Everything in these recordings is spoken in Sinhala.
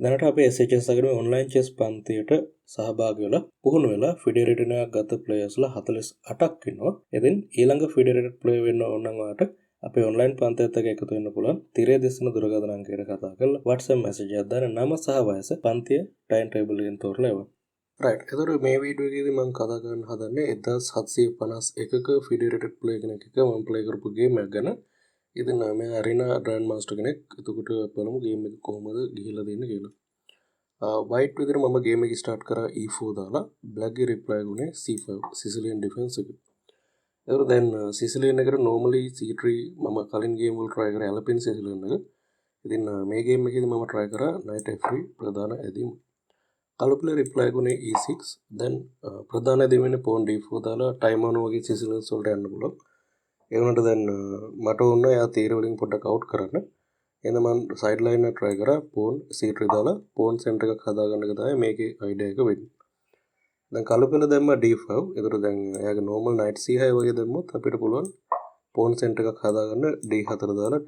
දැනට අපේ SHS අකඩමි ඔන්ලයින් චෙස් පන්තියට සහභාගී වෙලා පුහුණු වෙලා ෆෙඩරේටඩ් එකක් ගත ප්ලේයර්ස්ලා 48ක් ඉන්නවා. ඉතින් ඊළඟ ෆෙඩරේටඩ් ප්ලේයර් වෙන්න ඕන නම් ඔයාලට අපේ ඔන්ලයින් පන්තියත් එක්ක එකතු වෙන්න පුළුවන්. තිරේ දිස්න දුරකථන අංකයට කතා කරලා WhatsApp message එකක් දාන්න නම සහ වයස පන්තිය ටයිම් ටේබල් එකෙන් තෝරලා එවන්න. රයිට්. ඒතර මේ වීඩියෝ එකේදී මම කතා කරන්න හදන්නේ 1751ක ෆෙඩරේටඩ් ප්ලේයර් කෙනෙක් එක්ක මම ප්ලේ කරපු ගේම් එකක් ගැන. ඉතින් මේ අරිනා ග්‍රෑන්ඩ් මාස්ටර් කෙනෙක්. එතකොට බලමු ගේම් එක කොහොමද ගිහිල්ලා දෙන්නේ කියලා. වයිට් විදිහට මම ගේම් එක ස්ටාර්ට් කරා E4 දාලා බ්ලැක් ගේ රිප්ලයි ගුනේ C5 සිසිලියන් ඩිෆෙන්ස් එක. ඒතර දැන් සිසිලියන් එකට normally C3 මම කලින් ගේම් වල try කරා ඇලපින් සිසිලියන් එක. ඉතින් මේ ගේම් එකේදී මම try කරා knight f3 ප්‍රධාන ඇදීම. කලුපල රිප්ලයි ගුනේ E6 දැන් ප්‍රධාන ඇදීම වෙන්නේ pawn D4 දාලා time on වගේ සිසිලියන්ස් වලට යන්න පුළුවන්. ඒ වුණාට දැන් මට ඕන එයා තීර වලින් පොඩ්ඩක් අවුට් කරන්න. එහෙනම් මම සයිඩ් ලයින් එක try කරා pawn c3 දාලා pawn center එකක් හදාගන්න එක තමයි මේකේ idea එක වෙන්නේ. දැන් කලුපල දැම්ම D5. ඒතර දැන් එයාගේ normal knight C6 වගේ දැම්මොත් අපිට පුළුවන් pawn center එකක් හදාගන්න D4 දාලා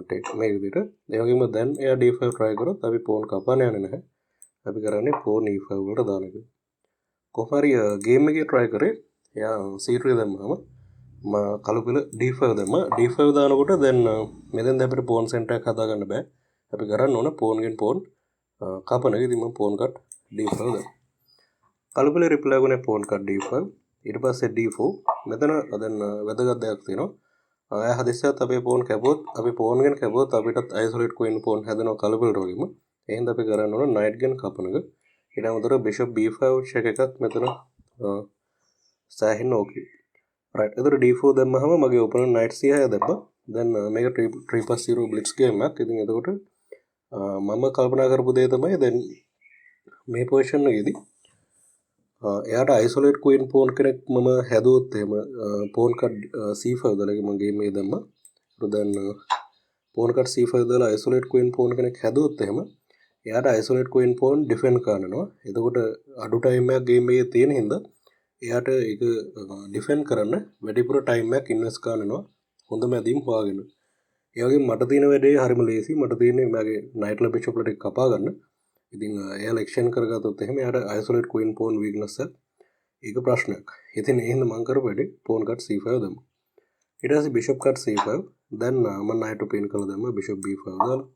take මේ විදිහට. ඒ වගේම දැන් එයා D5 try කරොත් අපි pawn කපන්න යන්නේ නැහැ. අපි කරන්නේ pawn E5 වලට දාන එක. කොහොම හරි ගේම් එකේ try කරේ එයා C3 දැම්මම කලුපල D5 දැම්ම D5 දානකොට දැන් මෙතෙන් අපිට pawn center එකක් හදාගන්න බෑ. අපි කරන්න ඕන pawn ගෙන් pawn කපන එක. ඉතින් මම pawn cut D5 දැම්මා. කලුපල රිප්ලයි ගුනේ pawn cut D5. ඊට පස්සේ D4. මෙතන දැන් වැදගත් දෙයක් තියෙනවා. එයා හදිස්සියත් අපේ pawn කැපුවොත් අපි pawn ගෙන් කැපුවොත් අපිටත් isolate queen pawn හැදෙනවා කලුපලට වගේම. එහෙනම් අපි කරන්න ඕන knight ගෙන් කපන එක. ඊට අමතරව bishop B5 check එකක් මෙතන සෑහෙන්න ඕකේ. right එතකොට D4 දැම්මහම මගේ opponent knight C6 දැම්මා. දැන් මේක 3+0 blitz game එකක්. ඉතින් එතකොට මම කල්පනා කරපු දේ තමයි දැන් මේ පොසිෂන් එකේදී එයාට isolate queen pawn කෙනෙක් මම හැදුවොත් එහෙම pawn cut C5 දාලා මම ගේම් එකේ දැම්මා. ඒත් දැන් pawn cut C5 දාලා isolate queen pawn කෙනෙක් හැදුවොත් එහෙම එයාට isolate queen pawn defend කරනවා. එතකොට අඩු time එකක් ගේම් එකේ තියෙන හින්දා එයාට ඒක ඩිෆෙන්ඩ් කරන්න වැඩිපුර ටයිම් එකක් ඉන්වෙස්ට් කරනවා හොඳම ඇදීම් හොයාගෙන. ඒ වගේම මට තියෙන වැඩේ හරිම ලේසි. මට තියෙන්නේ මගේ knight ලා bishop ලා ටික කපා ගන්න. ඉතින් එයාලා එක්ස්චේන්ජ් කරගත්තොත් එහෙම එයාට isolate queen pawn weakness එක ඒක ප්‍රශ්නයක්. ඉතින් ඒ හින්දා මම කරපු වැඩේ pawn cut C5 දැම්මා. ඊට පස්සේ bishop cut C5 දැන් මම knight to pin කරලා දැම්මා bishop B5 දාලා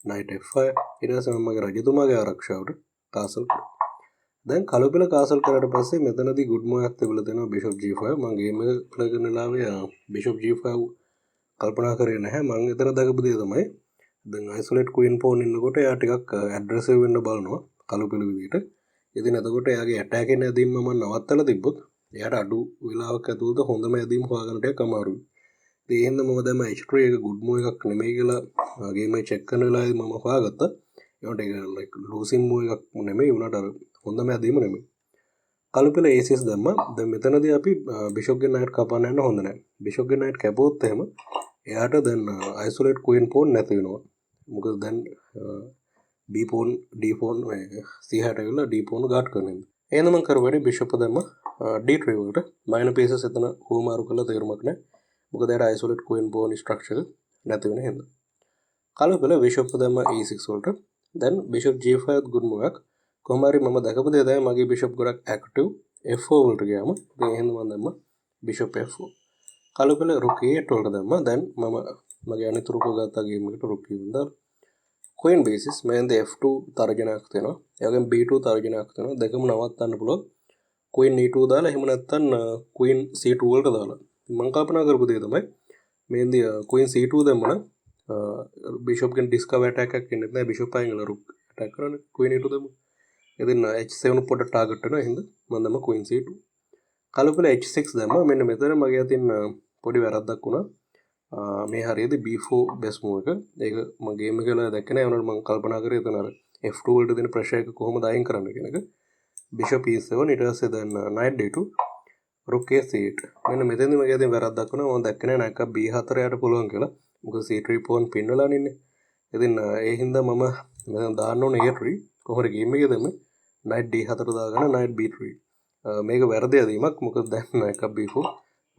knight F5 ඊට පස්සේ මම මගේ රජතුමාගේ ආරක්ෂාවට castle දැන් කලුපල කාසල් කරාට පස්සේ මෙතනදී good move එකක් තිබුණා දෙනවා bishop g5 මම ගේම් එක ප්ලේ කරන ලාවේ bishop g5 කල්පනා කරේ නැහැ. මම එතන දකපු දේ තමයි දැන් isolate queen pawn ඉන්නකොට එයා ටිකක් aggressive වෙන්න බලනවා කලුපල විදිහට. ඉතින් එතකොට එයාගේ attack එක ඇදීම මම නවත්තලා තිබ්බොත් එයාට අඩු වෙලාවක් ඇතුළත හොඳම ඇදීම හොයාගන්න ටිකක් අමාරුයි. ඒ හින්දා මම දැන් h3 එක good move එකක් නෙමෙයි කියලා ගේම් එක check කරන වෙලාවේදී මම හොයාගත්තා. ඒකට ඒක like losing move එකක් නෙමෙයි වුණාට අර හොඳම ඇදීම නෙමෙයි. කලුපල A6 දැම්මා. දැන් මෙතනදී අපි bishop ගේ knight කපන්න යන්න හොඳ නැහැ. bishop ගේ knight කැපුවොත් එහෙම එයාට දැන් isolate queen pawn නැති වෙනවා. මොකද දැන් B pawn D pawn C6 ඇවිල්ලා D pawn guard කරනවා. එහෙනම් මම කරුවේ bishop දැම්මා D3 වලට minor pieces එතන හුවමාරු කරලා තේරුමක් නැහැ. මොකද එයාට isolate queen pawn structure නැති වෙන හින්දා. කලුපල bishop දැම්මා E6 වලට. දැන් bishop G5 good move එකක්. කොහොම හරි මම දැකපු දේ තමයි මගේ bishop ගොඩක් active F4 වලට ගියාම ඉතින් එහෙනම් මම දැම්මා bishop F4 කලුපල rook E8 වලට දැම්මා. දැන් මම මගේ අනිත් රුක ගත්තා ගේම් එකට rook E1 දාලා queen b6 මම F2 තර්ජනයක් තියෙනවා. ඒ වගේම B2 තර්ජනයක් තියෙනවා. දෙකම නවත්තන්න පුළුවන් queen E2 දාලා එහෙම නැත්නම් queen C2 වලට දාලා. මම කල්පනා කරපු දේ තමයි මේන්දී queen C2 දැම්මම bishop ගෙන් discover attack එකක් එන්නේ නැහැ. bishop අයින් කරලා rook attack කරන්නේ queen E2 දැම්මම ඉතින් h7 පොඩ ටාගට් වෙනවා. එහෙනම් මම දැම්ම queen c2 කලුපල h6 දැම්මා. මෙන්න මෙතන මගේ අතින් පොඩි වැරද්දක් වුණා. මේ හරියදී b4 best move එක. ඒක මම ගේම් එක වල දැක්කේ නෑ. ඒනොට මම කල්පනා කරේ එතන අර f2 වලට දෙන ප්‍රෙෂර් එක කොහොමද අයින් කරන්න කියන එක. bishop e7 ඊට පස්සේ දැන් knight d2 rook a8. මෙන්න මෙතනදී මගේ අතින් වැරද්දක් වුණා. මම දැක්කේ නෑ නැක්ක b4 යට පුළුවන් කියලා. මොකද c3 pawn pin වෙලා ඉන්නේ. ඉතින් ඒ හින්දා මම මෙතන දාන්න ඕනේ a3 කොහොමද ගේම් එකේ දැම්මේ knight d4 දාගන්න knight b3 මේක වැරදි ඇදීමක්. මොකද දැන් එකක් b4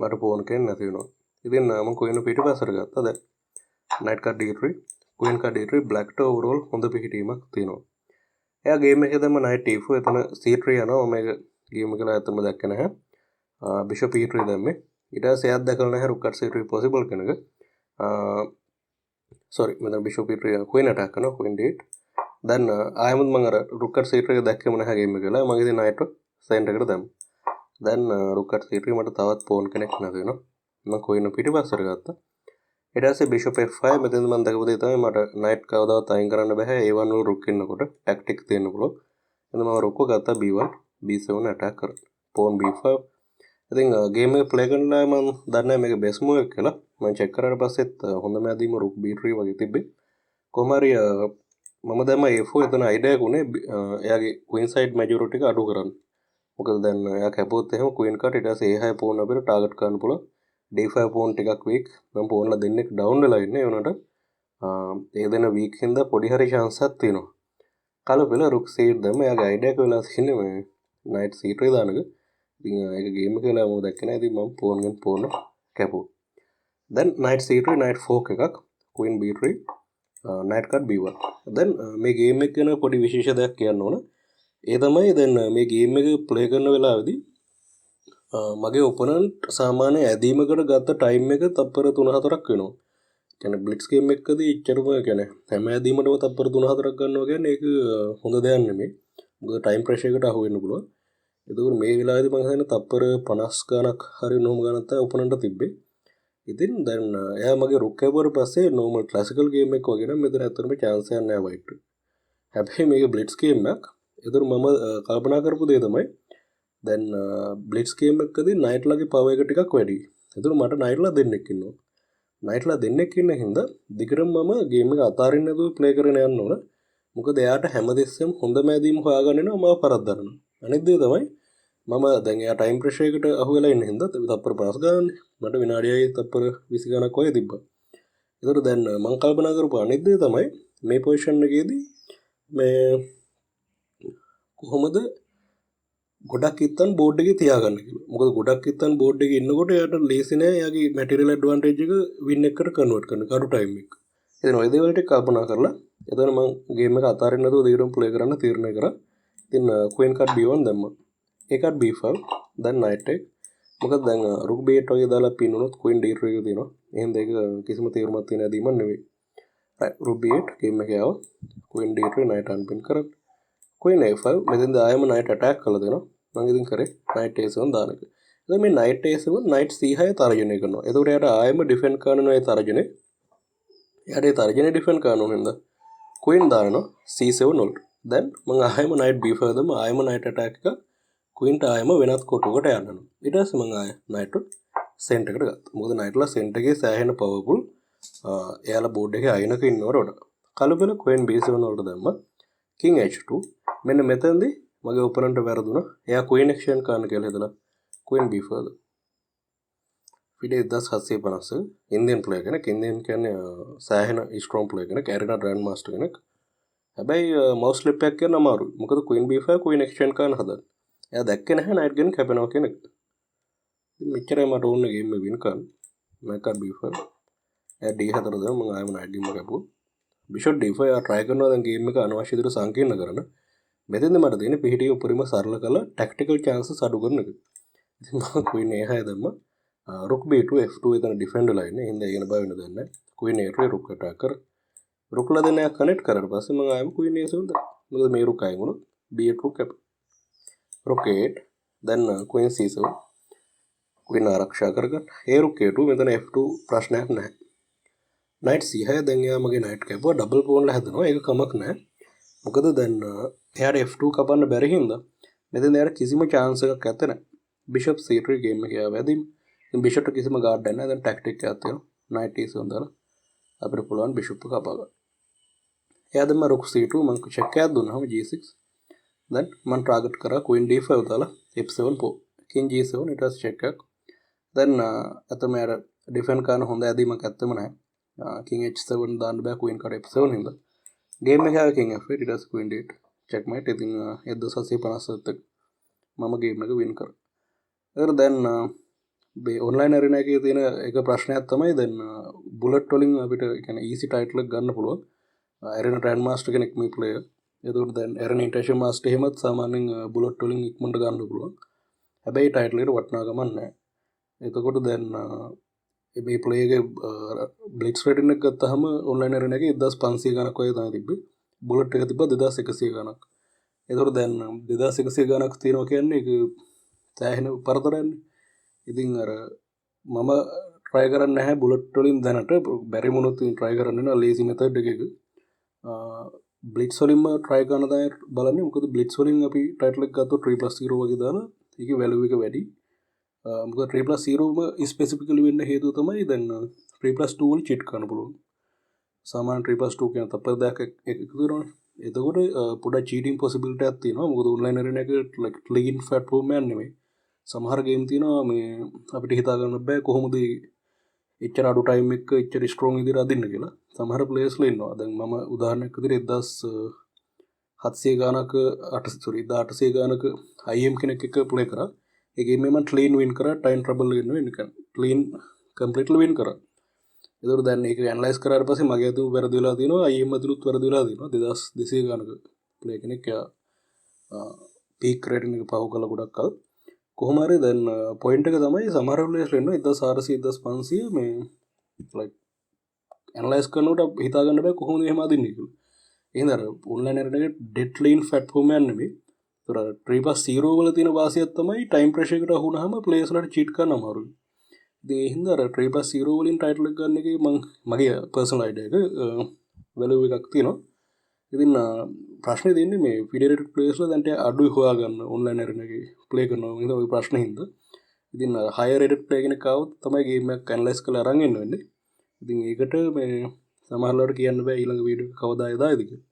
මට pawn කෙන් නැති වෙනවා. ඉතින් මම queen පිටිපස්සට ගත්තා. දැන් knight cut d3 queen card d3 black ට overall හොඳ පිහිටීමක් තියෙනවා. එයා ගේම් එකේ දැම්ම knight e4 එතන c3 යනවා මම මේක ගේම් එක ඇත්තම දැක්ක නැහැ. bishop e3 දැම්මේ. ඊට පස්සේ එයාත් දැකලා නැහැ rook c3 possible කෙනක. sorry මෙතන bishop e3 queen attack කරනවා queen d8. දැන් ආයෙමත් මම අර rook c3 එක දැක්කම නැහැ ගේම් එක කියලා. මම ඉතින් knight center එකට දැම්මා. දැන් rook c3 මට තවත් pawn කෙනෙක් නැති වෙනවා. මම queen පිටිපස්සට ගත්තා. ඊට පස්සේ bishop f5 මෙතෙන්ද මම දැකපු දේ තමයි මට knight කවදාවත් අයින් කරන්න බෑ a1 වල rook ඉන්නකොට tactic තියෙන්න පුළුවන්. එහෙනම් මම rook එක ගත්තා b1 b7 attack කරා. pawn b5. ඉතින් ගේම් එක play කරනවා මම දන්නේ මේක best move එක කියලා. මම check කරාට පස්සෙත් හොඳම ඇදීම rook b3 වගේ තිබ්බේ. කොහොම හරි මම දැම්ම a4 එතන idea එක උනේ එයාගේ queen side majority එක අඩු කරන්න. මොකද දැන් එයා කැපුවොත් එහෙම queen card ඊට පස්සේ a5 pawn අපිට target කරන්න පුළුවන්. d5 pawn ටිකක් weak. මම pawn ලා දෙන්නෙක් down වෙලා ඉන්නේ. ඒ වුණාට ඒ දෙන weak හින්දා පොඩි හරි chance එකක් තියෙනවා. කල පෙළ rook c8 දැම්ම. එයාගේ idea එක වෙලා තියෙන්නේ මේ knight c3 දාන එක. ඉතින් ඒක ගේම් එක වෙලා මම දැක්කේ නැහැ. ඉතින් මම pawn ගෙන් pawn කැපුවා. දැන් knight c3 knight fork එකක් queen b3 knight card b1. දැන් මේ ගේම් එක ගැන පොඩි විශේෂ දෙයක් කියන්න ඕන. ඒ තමයි දැන් මේ ගේම් එක ප්ලේ කරන වෙලාවේදී මගේ ඔපොනන්ට් සාමාන්‍ය ඇදීමකට ගත්ත ටයිම් එක තප්පර 3-4ක් වෙනවා. කියන්නේ බ්ලිට්ස් ගේම් එකකදී ඉච්චරම කියන්නේ හැම ඇදීමකටම තප්පර 3-4ක් ගන්නවා කියන්නේ ඒක හොඳ දෙයක් නෙමෙයි. මොකද ටයිම් ප්‍රෙෂර් එකට අහු වෙන්න පුළුවන්. ඒකෝර මේ වෙලාවේදී මම හිතන්නේ තප්පර 50 ගණක් හරි නොම ගණන් තමයි ඔපොනන්ට් තිබ්බේ. ඉතින් දැන් එයා මගේ රුක් කැපුවට පස්සේ normal classical game එකක් වගේ නම් මෙතන ඇත්තටම chance එකක් නැහැ white. හැබැයි මේක blitz game එකක්. ඒතර මම කල්පනා කරපු දේ තමයි දැන් blitz game එකකදී knight ලාගේ power එක ටිකක් වැඩි. ඒතර මට knight ලා දෙන්නෙක් ඉන්නවා. knight ලා දෙන්නෙක් ඉන්න හින්දා දිගටම මම game එක අතාරින්න නැතුව play කරගෙන යන්න ඕන. මොකද එයාට හැමදෙස්සෙම හොඳම ඇදීම හොයාගන්න වෙනවා මම පරද්දනවා. අනිත් දේ තමයි මම දැන් එයා ටයිම් ප්‍රෙෂර් එකට අහු වෙලා ඉන්න හින්දා තප්පර 50 ගන්න මට විනාඩියයි තප්පර 20 ගණක් වගේ තිබ්බා. ඒතර දැන් මම කල්පනා කරපු අනිත් දේ තමයි මේ පොසිෂන් එකේදී මේ කොහොමද ගොඩක් ඉත්තන් බෝඩ් එකේ තියාගන්න කියලා. මොකද ගොඩක් ඉත්තන් බෝඩ් එකේ ඉන්නකොට එයාට ලේසි නෑ එයාගේ මැටීරියල් ඇඩ්වාන්ටේජ් එක වින් එකකට කන්වර්ට් කරන්න කඩු ටයිම් එක. ඉතින් ඔය දේවල් ටික කල්පනා කරලා එතන මම ගේම් එක අතාරින්න නැතුව දිගටම ප්ලේ කරන්න තීරණය කරා. ඉතින් queen card b1 දැම්මා. ඒකත් b5 දැන් knight එක. මොකද දැන් rook b8 වගේ දාලා පින් වුණොත් queen d3 එක තියෙනවා. එහෙනම් ඒක කිසිම තීරමක් තියෙන ඇදීමක් නෙවෙයි. right rook b8 ගේම් එකේ ආව queen d3 knight unpin කරා. queen a5 මෙතෙන්ද ආයෙම knight attack කළා දෙනවා. මම ඉතින් කරේ knight a7 දාන එක. දැන් මේ knight a7 knight c6 තර්ජනය කරනවා. එතකොට එයාට ආයෙම ඩිෆෙන්ඩ් කරනවා ඒ තර්ජනේ. එයාට ඒ තර්ජනේ ඩිෆෙන්ඩ් කරනවා නේද? queen දානවා c7 වලට. දැන් මම ආයෙම knight b5 දාම ආයෙම knight attack එක queen ට ආයෙම වෙනත් කොටුවකට යනවා. ඊට පස්සේ මම ආයෙ knight center එකට ගත්තා. මොකද knight ලා center එකේ සෑහෙන powerful එයාලා බෝඩ් එකේ අයිනක ඉන්නවට කලබල queen b7 වලට දැම්මා. king h2 මෙන්න මෙතනදී මගේ ඔපොනන්ට් වැරදුනා. එයා queen exchange කරන්න කියලා හිතලා queen b4 ඊට 1750 ඉන්දියන් ප්ලේයර් කෙනෙක්. ඉන්දියන් කියන්නේ සෑහෙන ස්ට්‍රෝං ප්ලේයර් කෙනෙක්. ඇරිනා ග්‍රෑන්ඩ් මාස්ටර් කෙනෙක්. හැබැයි මවුස් ස්ලිප් එකක් කරන්න අමාරුයි. මොකද queen b5 queen exchange කරන්න හදන්නේ. එයා දැක්කේ නැහැ knight ගෙන් කැපෙනවා කියන එක. ඉතින් මෙච්චරයි මට ඕනේ ගේම් එක වින් කරන්න. knight card b5 එයා d4 දාම මම ආයෙම knight ගෙන් කැපුවා. bishop d5 එයා try කරනවා දැන් ගේම් එක අනවශ්‍ය විදිහට සංකීර්ණ කරන්න. මෙතෙන්ද මට දෙන්නේ පිහිටිය උපරිම සරල කරලා tactical chances අඩු කරන එක. ඉතින් මම queen a6 දැම්මා. rook b2 f2 එතන defend වෙලා ඉන්නේ. හින්දා ඒකන බය වෙන දෙන්නේ. queen a3 rook attack කර. rook ලා දෙන්න කනෙක්ට් කරලා පස්සේ මම ආයෙම queen a7 දානවා. මොකද මේ rook අයින් වුණොත් b8 rook කැප. rook 8 then queen c7 queen ආරක්ෂා කරගන්න. ඒ rook a2 මෙතන f2 ප්‍රශ්නයක් නැහැ. knight c6 දැන් එයා මගේ knight කැපුවා double pawn ලා හැදෙනවා. ඒක කමක් නැහැ. මොකද දැන් එයාට f2 කපන්න බැරි හින්දා මෙතන එයාට කිසිම chance එකක් නැත්තේ නෑ. bishop c3 ගේම් එකේ ආවැදින්. ඉතින් bishop ට කිසිම guard නැහැ. දැන් tactic එකක් තියෙනවා. knight e7 දාලා අපිට පුළුවන් bishop එක කපා ගන්න. එයා දැන් rook c2 මම check එකක් දුන්නාම g6 then මම target කරා queen d5 දාලා f7 pawn king g7 ඊට පස්සේ check එකක් then අතම යාර defend කරන හොඳ ඇදීමක් ඇත්තම නැහැ. king h7 දාන්න බෑ queen card f7 හින්දා ගේම් එකේ ආවේ king f8 ඊට පස්සේ queen d8 checkmate. ඉතින් 1750 මම ගේම් එක win කරා. ඒතර දැන් මේ online arena එකේ තියෙන එක ප්‍රශ්නයක් තමයි දැන් bullet වලින් අපිට කියන්නේ easy title එක ගන්න පුළුවන්. ඇරෙන ට්‍රෑන් මාස්ටර් කෙනෙක් මේ ප්ලේයර්. එතකොට දැන් ඇරෙන ඉන්ටර්නැෂනල් මාස්ටර් එහෙමත් සාමාන්‍යයෙන් බුලට් වලින් ඉක්මනට ගන්න පුළුවන්. හැබැයි ටයිටල් එකට වටිනාකමක් නැහැ. එතකොට දැන් මේ ප්ලේයර්ගේ බ්ලිට්ස් රේටින් එක ගත්තාම ඔන්ලයින් ඇරෙන එකේ 1500 ගණක් වගේ තමයි තිබ්බේ. බුලට් එක තිබ්බා 2100 ගණක්. එතකොට දැන් 2100 ගණක් තියෙනවා කියන්නේ ඒක සෑහෙන පරතරයක්නේ. ඉතින් අර මම try කරන්නේ නැහැ බුලට් වලින් දැනට බැරි වුණොත් try කරන්න වෙනවා ලේසි මෙතඩ් එකක. බ්ලිට්ස් වලින්ම try කරන තමයි බලන්නේ. මොකද බ්ලිට්ස් වලින් අපි ටයිටල් එක ගත්තොත් 3+0 වගේ දාලා ඒකේ value එක වැඩි. මොකද 3+0ම ස්පෙસિෆිකලි වෙන්න හේතුව තමයි දැන් 3+2 වල cheat කරන්න පුළුවන්. සාමාන්‍ය 3+2 කියන තප්පර දෙකක් එකතු කරනවානේ. එතකොට පොඩක් cheating possibility එකක් තියෙනවා. මොකද online arena එක like clean platform එකක් නෙමෙයි. සමහර ගේම් තියෙනවා මේ අපිට හිතා ගන්න බෑ කොහොමද එච්චර අඩු ටයිම් එක එච්චර ස්ට්‍රෝං විදිහට අදින්න කියලා. සමහර ප්ලේයර්ස්ලා ඉන්නවා. දැන් මම උදාහරණයක් විදිහට 1700 ගානක 1800 ගානක IM කෙනෙක් එක්ක ප්ලේ කරා. ඒ ගේම් එක මම ක්ලීන් වින් කරා ටයිම් ට්‍රබල් වෙන්නේ ක්ලීන් කම්ප්ලීට්ලි වින් කරා. ඒතකොට දැන් ඒක ඇනලයිස් කරාට පස්සේ මගේ අතේ වැරදි වෙලා තියෙනවා IM අතලුත් වැරදි වෙලා තියෙනවා 2200 ගානක ප්ලේ කෙනෙක් පීක් රේටින් එක පහු කළා ගොඩක් කල්. කොහොම හරි දැන් පොයින්ට් එක තමයි සමහර ප්ලේයර්ස් ඉන්නවා 1400 1500 මේ like ඇනලයිස් කරනකොට හිතා ගන්න බෑ කොහොමද එහෙම අදින්නේ කියලා. එහෙනම් අර ඔන්ලයින් එකේ ඩෙඩ් ලීන් ෆැට්ෆෝම් එකක් නෙමෙයි. ඒතර 3+0 වල තියෙන වාසියක් තමයි ටයිම් ප්‍රෙෂර් එකට අහු වුණාම ප්ලේයර්ස් වලට චීට් කරන්න අමාරුයි. ඉතින් ඒ හින්දා අර 3+0 වලින් ටයිටල් එක ගන්න එකේ මගේ පර්සනල් අයිඩියා එක වැලියු එකක් තියෙනවා. ඉතින් ප්‍රශ්නේ තියෙන්නේ මේ ෆෙඩරේටඩ් ප්ලේයර්ස්ලා දැන් ටික අඩුයි හොයාගන්න ඔන්ලයින් ඇරෙන එකේ ප්ලේ කරනවා. ඒක තමයි ප්‍රශ්නේ හින්දා. ඉතින් හයර් රේටඩ් ප්ලේ කෙනෙක් ආවොත් තමයි ගේම් එකක් ඇනලයිස් කරලා අරන් එන්න වෙන්නේ. ඉතින් ඒකට මේ සමහරවල්ලාට කියන්න බෑ ඊළඟ වීඩියෝ එක කවදා එදායිද කියලා.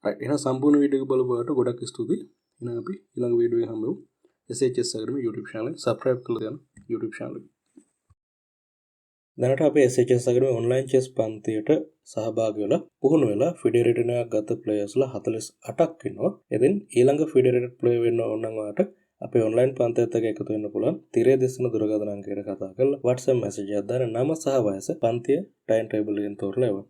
රයිට් එහෙනම් සම්පූර්ණ වීඩියෝ එක බලපුවාට ගොඩක් ස්තුතියි. එහෙනම් අපි ඊළඟ වීඩියෝ එකෙන් හම්බෙමු. SHS Academy YouTube channel එක subscribe කරලා තියන්න YouTube channel එක. දැනට අපේ SHS Academy online chess පන්තියට සහභාගී වෙලා පුහුණු වෙලා ෆෙඩරේටඩ් එකක් ගත ප්ලේයර්ස්ලා 48ක් ඉන්නවා. ඉතින් ඊළඟ ෆෙඩරේටඩ් ප්ලේයර් වෙන්න ඕන නම් ඔයාලට අපේ ඔන්ලයින් පන්තියත් එක්ක එකතු වෙන්න පුළුවන්. තිරේ දෙස්සන දුරකථන අංකයට කතා කරලා WhatsApp message එකක් දාන්න නම සහ වයස පන්තිය ටයිම් ටේබල් එකෙන් තෝරලා එවන්න.